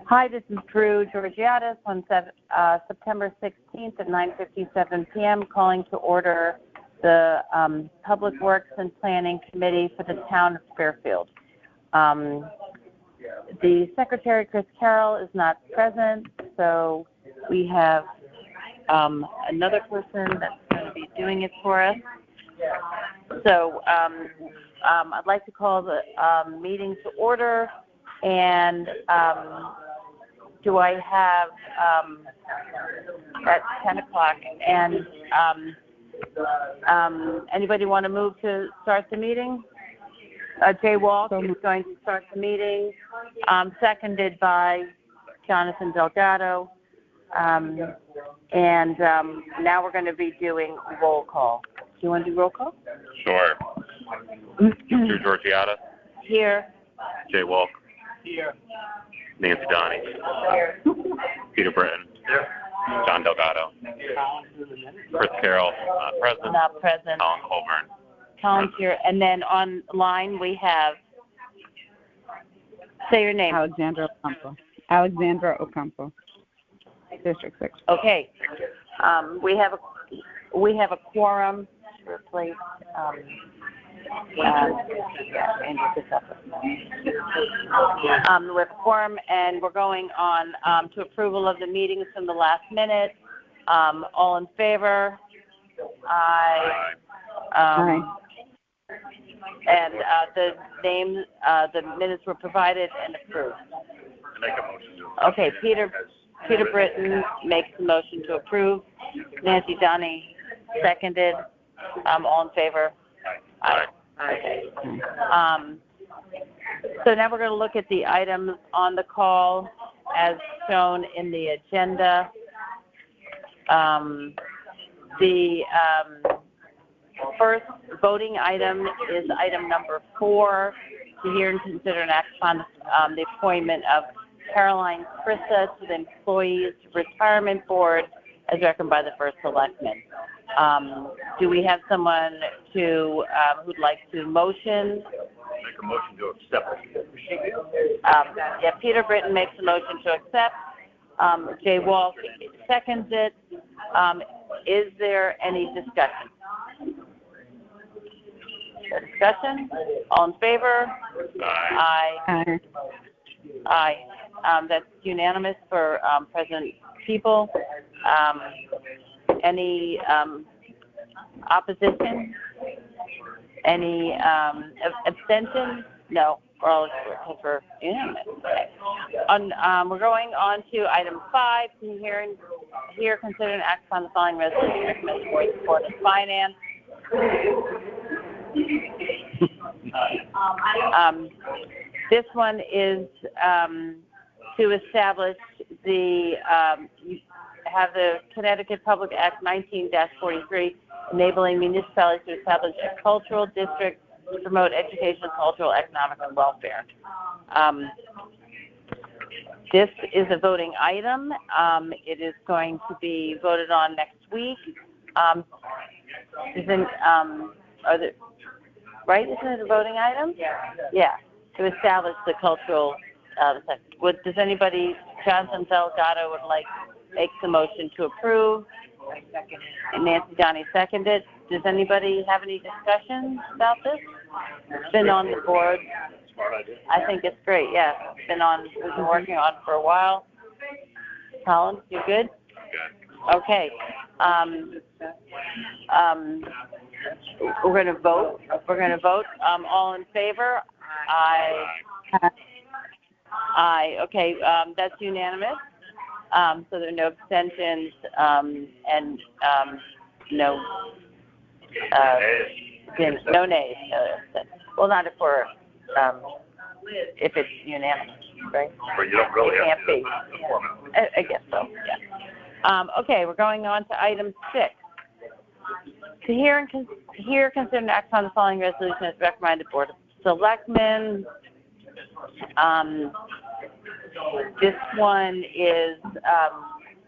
Hi, this is Drew Georgiadis on September 16th at 9:57 p.m. calling to order the Public Works and Planning Committee for the Town of Fairfield. The Secretary, Chris Carroll, is not present, so we have another person that's going to be doing it for us. So I'd like to call the meeting to order, and do I have at 10 o'clock, and anybody want to move to start the meeting? Jay Walk is going to start the meeting, seconded by Jonathan Delgado, and now we're going to be doing roll call. Do you want to do roll call? Sure. Drew Georgiadis. Here. Jay Walk. Here. Nancy Donnie. Here. Peter Britton. Here. John Delgado. Chris Carroll, present. Not present. Colin Colburn. Colin's here. And then online we have, say your name. Alexandra Ocampo. District 6. Okay. We have a quorum to replace Andrew Christopher. We have a quorum, and we're going on to approval of the meetings from the last minute. All in favor? Aye. Aye. And the minutes were provided and approved. Make a motion to Okay, Peter Britton makes the motion to approve. Nancy Donnie seconded. All in favor? Aye. Okay. So now we're going to look at the items on the call as shown in the agenda. The first voting item is item number 4, to hear and consider an act on the appointment of Caroline Crissa to the Employees Retirement Board as recommended by the First Selectman. Do we have someone who'd like to motion? Make a motion to accept it. Yeah, Peter Britton makes a motion to accept. Jay Walk seconds it. Is there any discussion? No discussion? All in favor? Aye. Aye. Aye. That's unanimous for President People. Any opposition? Any abstention? No. We're all for unanimous. Okay. We're going on to item 5, to hear, consider, and act on the following resolution recommended for support of finance. This one is to establish have the Connecticut Public Act 19-43 enabling municipalities to establish a cultural district to promote education, cultural, economic, and welfare. This is a voting item. It is going to be voted on next week. Right? Isn't it a voting item? Yeah. To establish the cultural. Does anybody, Jonathan Delgado, would like to make the motion to approve? And Nancy Donnie seconded. Does anybody have any discussion about this? It's been on the board. I think it's great. Yeah, we've been working on it for a while. Colin, you good? Good. Okay. We're going to vote. All in favor? Aye. Aye. Okay. That's unanimous. So there are no abstentions and no nays. Well, not if it's unanimous, right? But you don't really it have can't be. I guess so. Yeah. Okay. We're going on to item 6. To hear, consider, and act on the following resolution as recommended by the Board of Selectmen. This one is,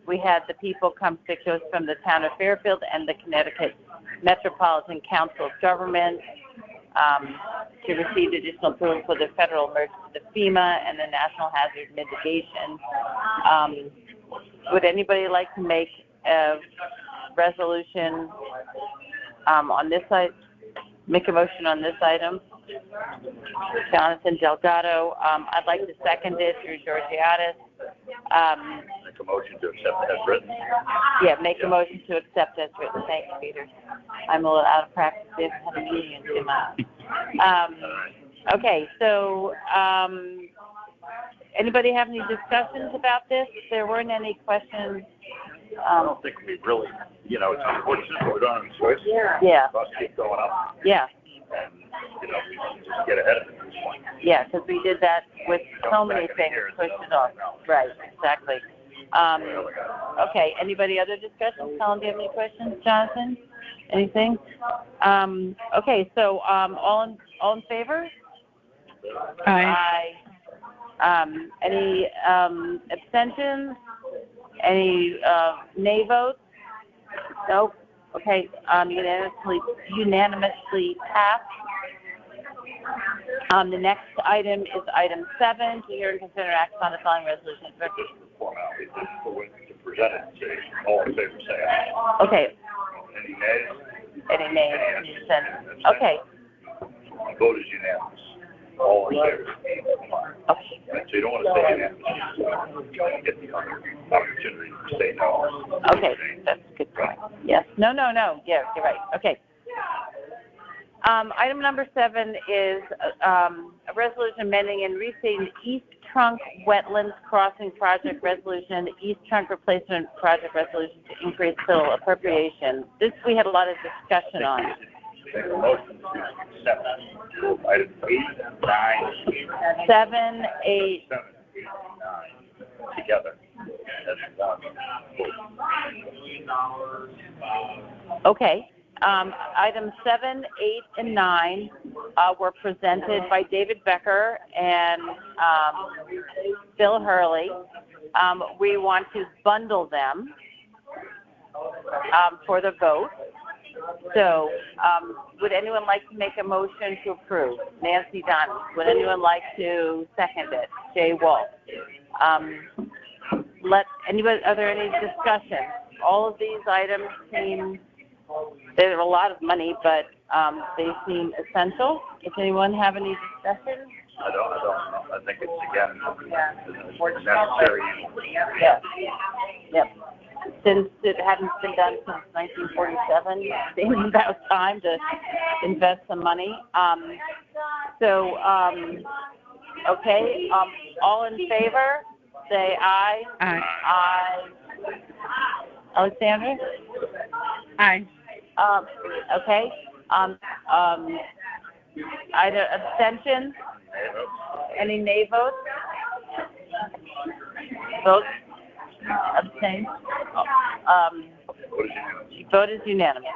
we had the people come speak to us from the town of Fairfield and the Connecticut Metropolitan Council of Governments. to receive additional approval for the federal emergency, the FEMA and the National Hazard Mitigation. Would anybody like to make a resolution on this side? Make a motion on this item? Jonathan Delgado. I'd like to second it through Georgiadis. Make a motion to accept as written. Yeah, make a motion to accept as written. Thank you, Peter. I'm a little out of practice. We haven't had a meeting in 2 months. Okay, so anybody have any discussions about this? If there weren't any questions. I don't think we really, it's unfortunate, but we don't have a choice. Yeah. Costs keep going up, Yeah. and, we should just get ahead of it at this point. Yeah, because we did that with so many things, pushed it off. Right, exactly. Okay, anybody other discussions? Colin, do you have any questions? Jonathan? Anything? Okay, so all in favor? Aye. Any abstentions? Any nay votes? Nope. Okay, unanimously passed. The next item is item 7, to hear and consider act on the following resolution. Formality, to present it, say, all in favor, say aye. Okay. Any nays? Any nays? Any abstentions? Okay. The vote is unanimous. All in favor. Okay. Right, so you don't want to say unanimous, you get the other opportunity to say no. Okay, that's a good point. Yes. No. Yeah, you're right. Okay. Item number 7 is a resolution amending and restating the East Trunk Wetlands Crossing Project Resolution and the East Trunk Replacement Project Resolution to increase total appropriation. This we had a lot of discussion on. Make a motion to accept item 8, 9, 7, 8. 7, 8, 9 together. That's one. Okay. Items 7, 8, and 9 were presented by David Becker and Bill Hurley. We want to bundle them for the vote. So, would anyone like to make a motion to approve? Nancy Dunn. Would anyone like to second it? Jay Wolf. Are there any discussion? All of these items seem, there's a lot of money, but they seem essential. Does anyone have any discussion? I don't know. I think it's, again, necessary. Yeah. Yep. Since it hadn't been done since 1947, it seems about time to invest some money. Okay, all in favor, say aye. Aye. Aye. Alexandra? Aye. Okay. Abstentions? Any nay votes? Votes? Abstain? Vote is unanimous.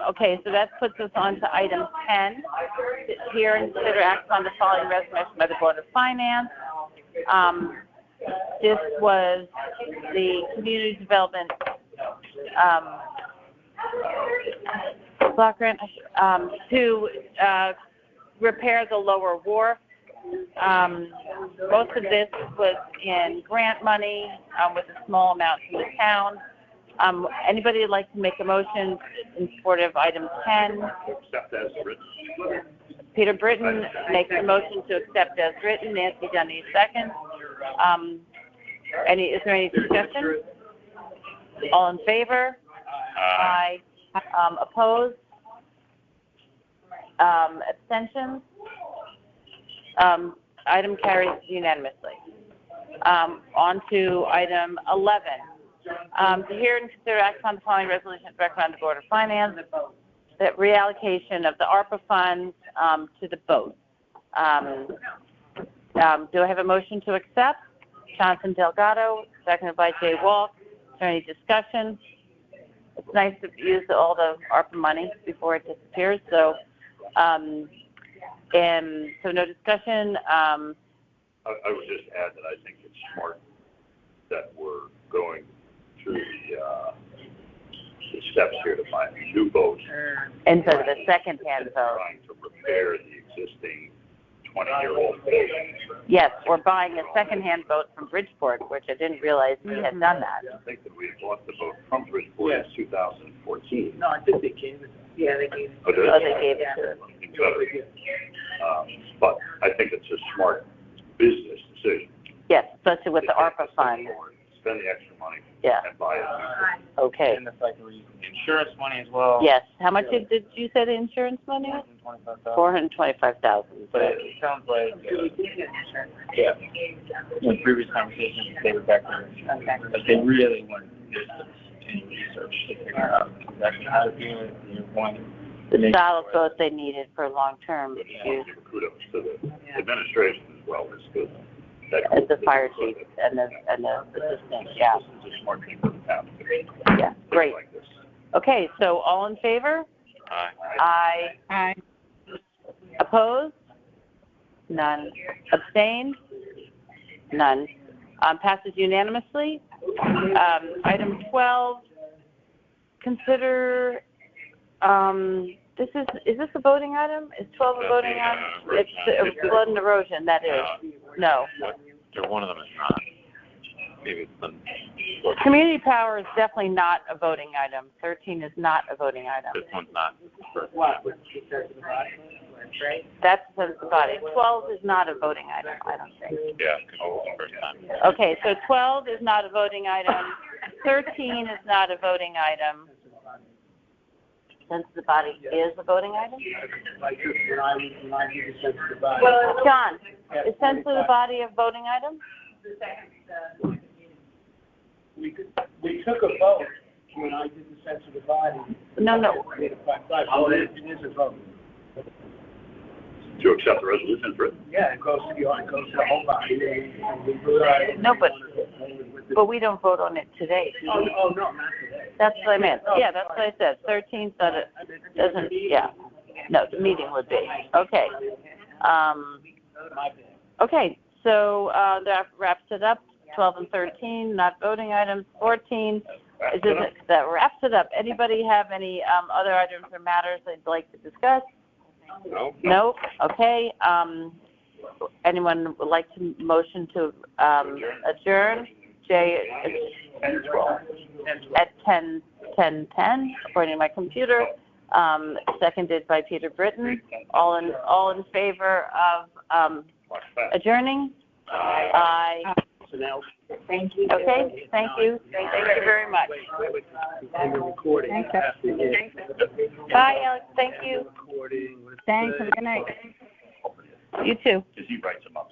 Okay, so that puts us on to item 10. Hear and consider act on the following resolution by the Board of Finance. This was the community development block grant to repair the lower wharf. Most of this was in grant money with a small amount from the town. Anybody would like to make a motion in support of item 10? Accept as written. Peter Britton makes a motion to accept as written. Nancy Dunny seconds. Is there any discussion? All in favor? Aye. Opposed? Abstentions? Item carries unanimously. On to item 11. To hear and consider act on the following resolution to recommend the Board of Finance, that reallocation of the ARPA funds to the boat. Do I have a motion to accept? Jonathan Delgado, seconded by Jay Wolf. Is there any discussion? It's nice to use all the ARPA money before it disappears. So, no discussion. I would just add that I think it's smart that we're going through the steps here to buy a new boat. Instead of a second-hand vote. Trying to repair the existing 20-year-old boat. Yes, or buying a second-hand boat from Bridgeport, which I didn't realize we had done that. I think that we had bought the boat from Bridgeport in 2014. No, I think they gave it. Yeah, they gave it. Oh, did Oh, they? they gave it to us. But I think it's a smart business decision. Yes, especially with the ARPA fund. Spend the extra money Yeah. and buy it. Okay. And the fact that we're using insurance money as well. Yes. How much did you say the insurance money was? $425,000. But it sounds like, yeah, in previous conversations, they were back there. Like they really wanted to do any research to figure out exactly how to do it. You want The style of boat they needed for long-term But use give kudos to the administration as well as to that. as the fire chief and the assistant. Yeah. It's a smart people in town. Yeah. Great. Like this. Okay. So all in favor? Aye. Aye. Aye. Opposed? None. Abstained? None. Passes unanimously. Item 12, consider, is this a voting item? Is 12 a voting item? It's flood and erosion, that is. No. One of them is not. Maybe it's the. Community power is definitely not a voting item. 13 is not a voting item. This one's not. what? That's the body. 12 is not a voting item, I don't think. Yeah, because it's the first time. Okay, so 12 is not a voting item. 13 is not a voting item. Since the body is a voting item? John, is sense of the body a voting item? We took a vote when I did the sense of the body. No. Oh, it is a vote. To accept the resolution as written? Yeah, it goes to the whole body. No, but we don't vote on it today. Oh, no, not today. That's what I meant. Yeah, that's what I said. 13's not a, doesn't, yeah. No, the meeting would be. Okay. Okay, so that wraps it up. 12 and 13, not voting items. 14, that wraps it up. Anybody have any other items or matters they'd like to discuss? No. No? Okay. Anyone would like to motion to adjourn? Jay, at 10:10, according to my computer. Seconded by Peter Britton. All in favor of adjourning? Aye. So now, Thank you. Okay, thank you. Thank you very much. and the recording. Thanks. Bye, Alex. Thank you. Recording. Thanks. Have a good night. You too. Because he writes them up.